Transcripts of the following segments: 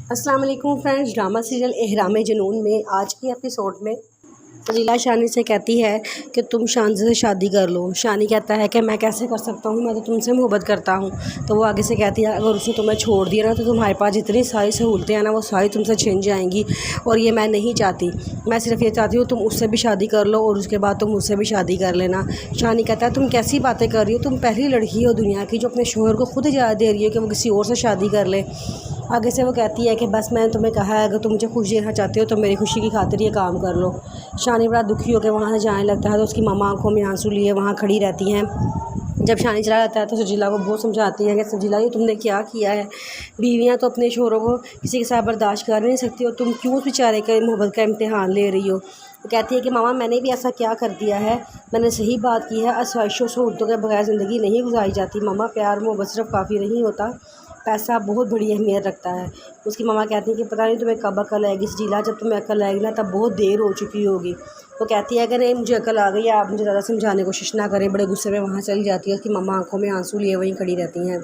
अस्सलाम वालेकुम friends. Drama serial एहराम जुनून में आज के एपिसोड में फजीला शानी से कहती है कि तुम शानज़े से शादी कर लो। शानी कहता है कि मैं कैसे कर सकता हूँ, मैं तो तुमसे मोहब्बत करता हूँ। तो वो आगे से कहती है अगर उसने तुम्हें छोड़ दिया ना तो तुम्हारे पास जितनी सारी सहूलतें हैं ना वो सारी तुमसे छिन जाएंगी, और ये मैं नहीं चाहती। मैं सिर्फ ये चाहती हूँ तुम उससे भी शादी कर लो और उसके बाद तुम मुझसे भी शादी कर लेना। शानी कहता है तुम कैसी बातें कर रही हो, तुम पहली लड़की हो दुनिया की जो अपने शोहर को खुद इजाज़त दे रही है कि वो किसी और से शादी कर ले। आगे से वो कहती है कि बस मैंने तुम्हें कहा है अगर तुम मुझे खुश देखना चाहते हो तो मेरी खुशी की खातिर ये काम कर लो। शानी बड़ा दुखी होकर वहाँ से जाने लगता है तो उसकी मम्मा आंखों में आंसू लिए वहाँ खड़ी रहती हैं। जब शानी चला जाता है तो सजीला को बहुत समझाती है कि सजीला ये तुमने क्या किया है, बीवियाँ तो अपने शोहरों को किसी के साथ बर्दाश्त कर नहीं सकती, और तुम क्यों उस बेचारे का मोहब्बत का इम्तिहान ले रही हो। वो कहती है कि मामा मैंने भी ऐसा क्या कर दिया है, मैंने सही बात की है। आसाइशों सहूलतों के बगैर ज़िंदगी नहीं गुजारी जाती मामा, प्यार मोहब्बत सिर्फ काफ़ी नहीं होता, पैसा बहुत बड़ी अहमियत रखता है। उसकी मामा कहती है कि पता नहीं तुम्हें कब अकल आएगी सजीला, जब तुम्हें अकल आएगी ना तब बहुत देर हो चुकी होगी। वो कहती है कि नहीं मुझे अकल आ गई है, आप मुझे ज़्यादा समझाने की कोशिश ना करें। बड़े गुस्से में वहाँ चली जाती है। उसकी मामा आंखों में आंसू लिए वहीं खड़ी रहती हैं।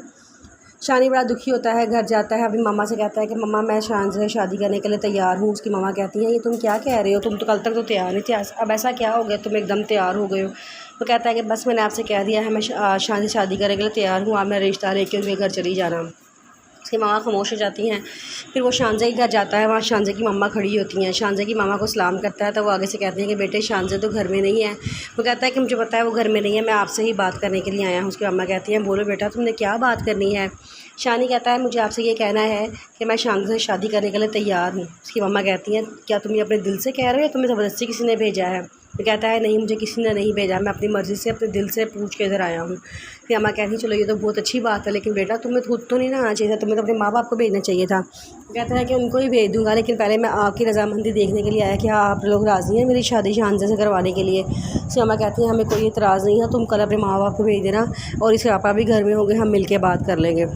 शानी बड़ा दुखी होता है, घर जाता है, अपनी मामा से कहता है कि मम्मा मैं शान से शादी करने के लिए तैयार हूँ। उसकी मामा कहती है ये तुम क्या कह रहे हो, तुम तो कल तक तो तैयार नहीं थे, अब ऐसा क्या हो गया तुम एकदम तैयार हो गए हो। वो कहता है कि बस मैंने आपसे कह दिया है मैं शान से शादी करने के लिए तैयार हूँ, आप मेरा रिश्ता लेके उनके घर चली जाना। उसकी मामा खामोश हो जाती हैं। फिर वो शानज़े के घर जाता है, वहाँ शानज़े की मम्मा खड़ी होती हैं। शानज़े की मामा को सलाम करता है तो वो आगे से कहती हैं कि बेटे शानज़े तो घर में नहीं है। वो कहता है कि मुझे पता है वो घर में नहीं है, मैं आपसे ही बात करने के लिए आया हूँ। उसकी मम्मा कहती हैं बोलो बेटा तुमने क्या बात करनी है। शानी कहता है मुझे आपसे ये कहना है कि मैं शानज़े से शादी करने के लिए तैयार हूँ। उसकी मम्मा कहती हैं क्या तुम ये अपने दिल से कह रहे हो या तुम्हें ज़बरदस्ती किसी ने भेजा है। वो कहता है नहीं मुझे किसी ने नहीं भेजा, मैं अपनी मर्ज़ी से अपने दिल से पूछ के इधर आया हूँ। फिर अम्मा कहती चलो ये तो बहुत अच्छी बात है, लेकिन बेटा तुम्हें खुद तो नहीं ना आना चाहिए था, तुम्हें तो अपने माँ बाप को भेजना चाहिए था। वो कहता है कि उनको ही भेज दूँगा, लेकिन पहले मैं आपकी रजामंदी देखने के लिए आया कि हाँ आप लोग राज़ी हैं मेरी शादी शानज़े से करवाने के लिए। उसकी अम्मा कहती हैं हमें कोई इतराज़ नहीं है, तुम कल अपने माँ बाप को भेज देना और इसके पापा भी घर में होंगे, हम मिल के बात कर लेंगे।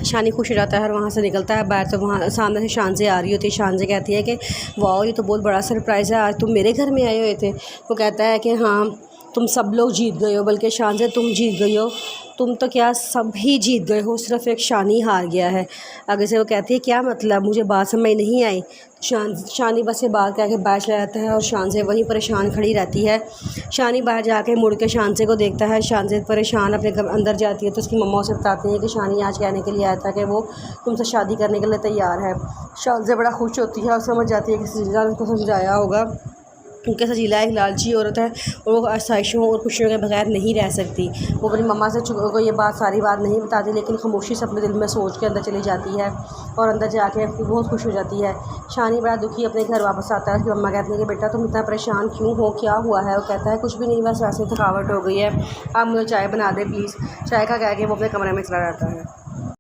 शानी खुश हो जाता है और वहाँ से निकलता है बाहर। तो वहाँ सामने से शानज़े आ रही होती है। शानज़े कहती है कि वाह ये तो बहुत बड़ा सरप्राइज़ है, आज तुम मेरे घर में आए हुए थे। वो कहता है कि हाँ तुम सब लोग जीत गए हो, बल्कि शानज़े तुम जीत गई हो, तुम तो क्या सब ही जीत गए हो, सिर्फ एक शानी हार गया है। आगे से वो कहती है क्या मतलब, मुझे बात समझ नहीं आई। शानी बस ये बात कह के बाहर चला जाता है और शानज़े वहीं परेशान खड़ी रहती है। शानी बाहर जाके मुड़ के शानज़े को देखता है। शानज़े परेशान अपने घर अंदर जाती है तो उसकी मम्मा उसे बताती हैं कि शानी आज कहने के लिए आया था कि वो तुमसे शादी करने के लिए तैयार है। शानज़े बड़ा खुश होती है और समझ जाती है कि सजीला ने उसको समझाया होगा क्योंकि सजीला एक लालची औरत है और वो आसाइशों और खुशियों के बगैर नहीं रह सकती। वो अपनी मम्मा से को ये बात सारी बात नहीं बताती, लेकिन खामोशी से अपने दिल में सोच के अंदर चली जाती है और अंदर जाके बहुत खुश हो जाती है। शानी बड़ा दुखी अपने घर वापस आता है। उसकी मम्मा कहती है कि बेटा तुम इतना परेशान क्यों हो, क्या हुआ है। वो कहता है कुछ भी नहीं, बस वैसे थकावट हो गई है, आप मुझे चाय बना दें प्लीज़। चाय का कह के वो अपने कमरे में चला जाता है।